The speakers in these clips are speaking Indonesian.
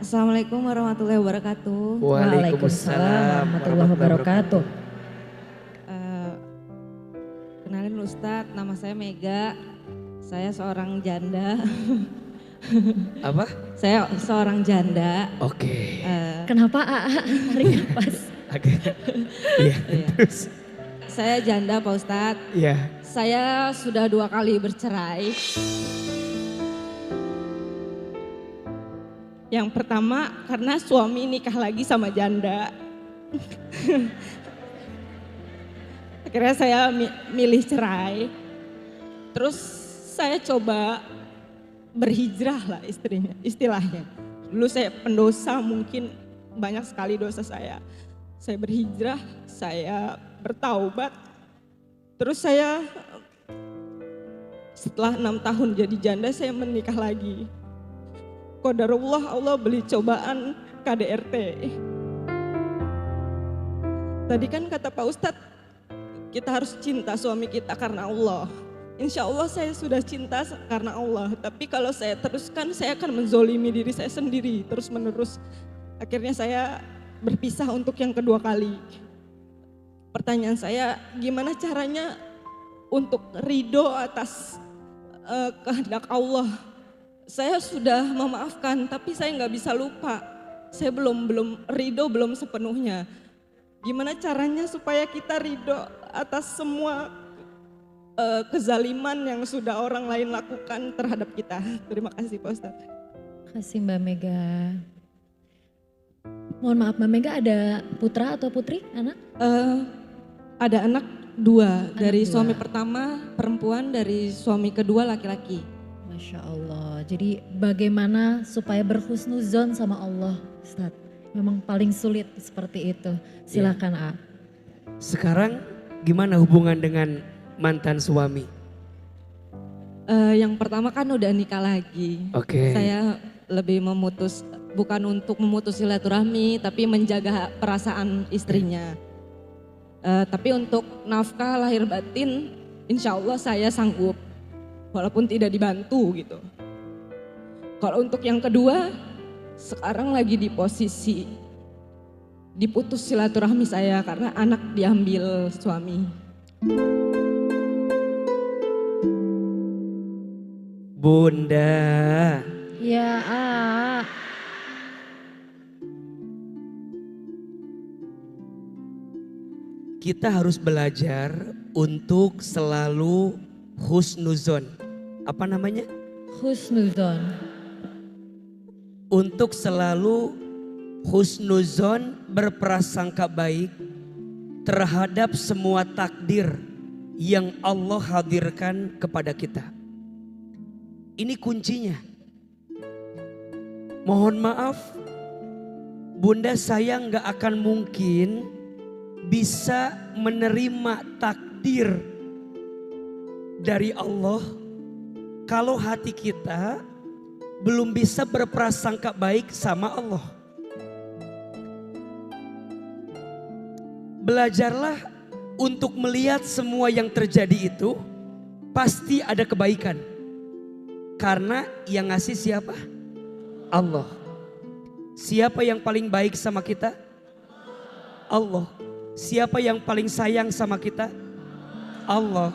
Assalamualaikum warahmatullahi wabarakatuh. Waalaikumsalam warahmatullahi wabarakatuh. Eh, Kenalin Ustadz, nama saya Mega. Saya seorang janda. Apa? Saya seorang janda. Oke. Kenapa AA hari nafas? Oke. Iya. Iya. Terus. Saya janda Pak Ustadz. Iya. Saya sudah 2 kali bercerai. Yang pertama karena suami nikah lagi sama janda. Akhirnya saya milih cerai. Terus saya coba berhijrah lah istilahnya. Dulu saya pendosa, mungkin banyak sekali dosa saya. Saya berhijrah, saya bertaubat. Terus saya setelah 6 tahun jadi janda saya menikah lagi. Qadarullah, Allah beli cobaan KDRT. Tadi kan kata Pak Ustadz, kita harus cinta suami kita karena Allah. Insya Allah saya sudah cinta karena Allah. Tapi kalau saya teruskan, saya akan menzolimi diri saya sendiri terus menerus. Akhirnya saya berpisah untuk yang kedua kali. Pertanyaan saya, gimana caranya untuk ridho atas kehendak Allah? Saya sudah memaafkan, tapi saya nggak bisa lupa. Saya belum ridho, belum sepenuhnya. Gimana caranya supaya kita ridho atas semua kezaliman yang sudah orang lain lakukan terhadap kita? Terima kasih Pak Ustadz. Terima kasih Mbak Mega. Mohon maaf Mbak Mega, ada putra atau putri anak? Ada anak 2, dari 2. suami pertama perempuan, dari suami kedua laki-laki. Masya Allah. Jadi bagaimana supaya berhusnuzon sama Allah, Ustadz? Memang paling sulit seperti itu. Silakan A. Sekarang gimana hubungan dengan mantan suami? Yang pertama kan udah nikah lagi. Oke. Saya lebih bukan untuk memutus silaturahmi, tapi menjaga perasaan istrinya. Tapi untuk nafkah lahir batin, insya Allah saya sanggup. Walaupun tidak dibantu gitu. Kalau untuk yang kedua, sekarang lagi di posisi diputus silaturahmi saya karena anak diambil suami. Bunda. Ya A. Kita harus belajar untuk selalu husnuzon. Apa namanya? Husnuzon. Untuk selalu husnuzon, berprasangka baik terhadap semua takdir yang Allah hadirkan kepada kita. Ini kuncinya. Mohon maaf, Bunda saya nggak akan mungkin bisa menerima takdir dari Allah kalau hati kita belum bisa berprasangka baik sama Allah. Belajarlah untuk melihat semua yang terjadi itu pasti ada kebaikan. Karena yang ngasih siapa? Allah. Siapa yang paling baik sama kita? Allah. Siapa yang paling sayang sama kita? Allah.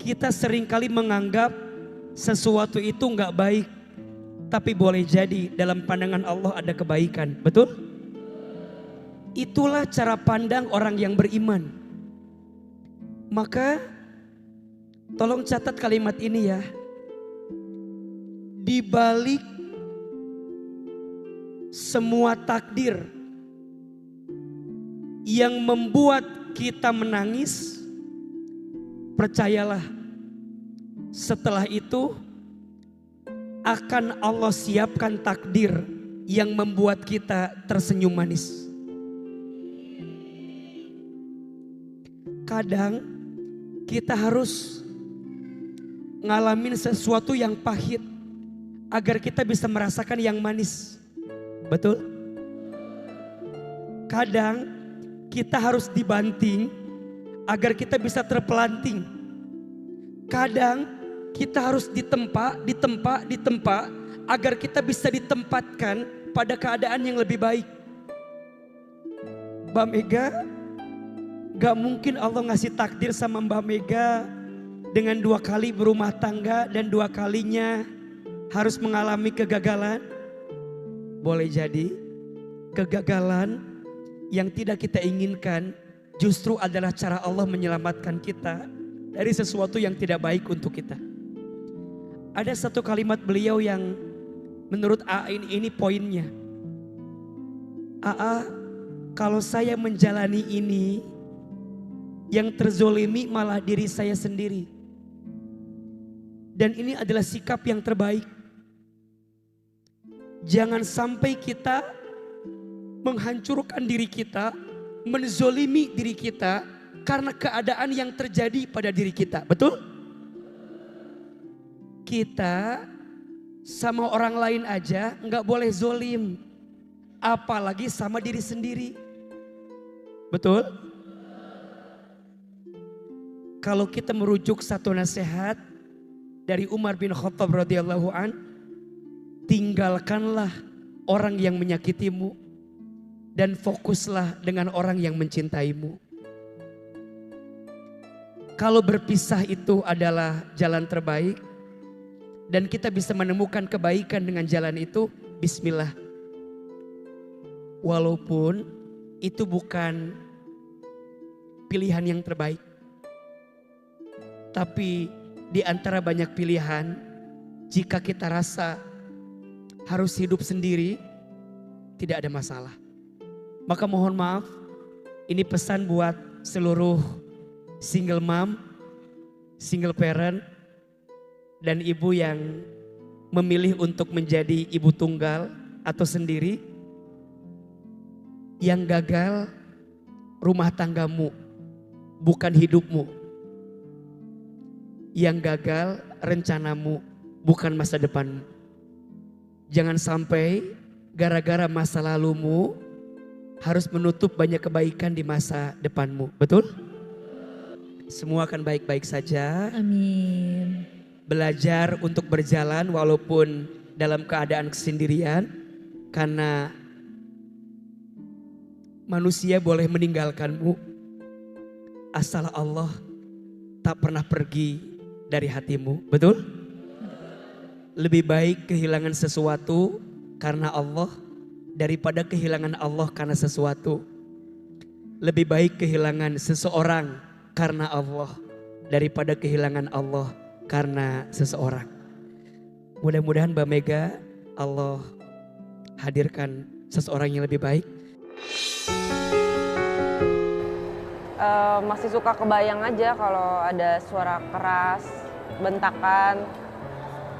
Kita seringkali menganggap sesuatu itu nggak baik, tapi boleh jadi dalam pandangan Allah ada kebaikan, betul? Itulah cara pandang orang yang beriman. Maka tolong catat kalimat ini ya. Di balik semua takdir yang membuat kita menangis, percayalah, setelah itu akan Allah siapkan takdir yang membuat kita tersenyum manis. Kadang kita harus ngalamin sesuatu yang pahit agar kita bisa merasakan yang manis. Betul? Kadang kita harus dibanting agar kita bisa terpelanting. Kadang kita harus ditempa agar kita bisa ditempatkan pada keadaan yang lebih baik. Mbak Mega, gak mungkin Allah ngasih takdir sama Mbak Mega dengan 2 kali berumah tangga dan 2 kalinya harus mengalami kegagalan. Boleh jadi kegagalan yang tidak kita inginkan justru adalah cara Allah menyelamatkan kita dari sesuatu yang tidak baik untuk kita. Ada satu kalimat beliau yang menurut AA ini poinnya. AA, kalau saya menjalani ini, yang terzolimi malah diri saya sendiri. Dan ini adalah sikap yang terbaik. Jangan sampai kita menghancurkan diri kita, menzolimi diri kita karena keadaan yang terjadi pada diri kita. Betul? Kita sama orang lain aja nggak boleh zolim. Apalagi sama diri sendiri. Betul? Kalau kita merujuk satu nasihat dari Umar bin Khattab radhiyallahu an, tinggalkanlah orang yang menyakitimu dan fokuslah dengan orang yang mencintaimu. Kalau berpisah itu adalah jalan terbaik dan kita bisa menemukan kebaikan dengan jalan itu, bismillah. Walaupun itu bukan pilihan yang terbaik. Tapi di antara banyak pilihan, jika kita rasa harus hidup sendiri, tidak ada masalah. Maka mohon maaf, ini pesan buat seluruh single mom, single parent, dan ibu yang memilih untuk menjadi ibu tunggal atau sendiri. Yang gagal rumah tanggamu, bukan hidupmu. Yang gagal rencanamu, bukan masa depanmu. Jangan sampai gara-gara masa lalumu harus menutup banyak kebaikan di masa depanmu. Betul? Semua akan baik-baik saja. Amin. Belajar untuk berjalan walaupun dalam keadaan kesendirian. Karena manusia boleh meninggalkanmu, asal Allah tak pernah pergi dari hatimu. Betul? Lebih baik kehilangan sesuatu karena Allah daripada kehilangan Allah karena sesuatu. Lebih baik kehilangan seseorang karena Allah daripada kehilangan Allah karena seseorang. Mudah-mudahan Mbak Mega Allah hadirkan seseorang yang lebih baik. Masih suka kebayang aja kalau ada suara keras, bentakan.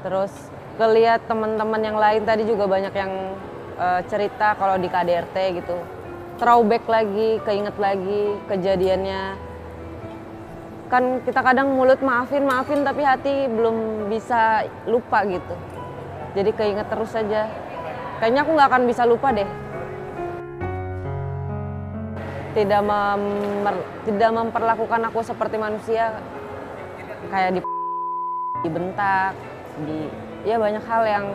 Terus ngeliat teman-teman yang lain tadi juga banyak yang cerita kalau di KDRT gitu. Throwback lagi, keinget lagi kejadiannya. Kan kita kadang mulut maafin tapi hati belum bisa lupa gitu. Jadi keinget terus aja. Kayaknya aku nggak akan bisa lupa deh. Tidak memperlakukan aku seperti manusia, kayak dibentak, ya banyak hal yang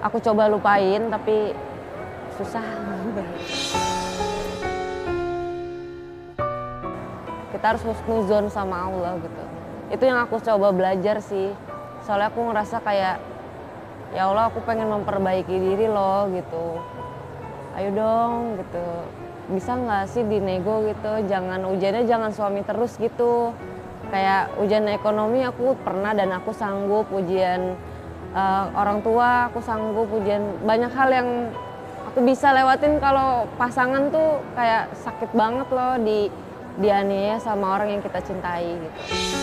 aku coba lupain tapi susah. Kita harus husnuzon sama Allah gitu. Itu yang aku coba belajar sih. Soalnya aku ngerasa kayak, ya Allah aku pengen memperbaiki diri loh gitu. Ayo dong gitu. Bisa nggak sih dinego gitu, ujiannya jangan suami terus gitu. Kayak ujian ekonomi aku pernah dan aku sanggup, ujian orang tua aku sanggup, ujian banyak hal yang aku bisa lewatin. Kalau pasangan tuh kayak sakit banget loh dianiaya sama orang yang kita cintai gitu.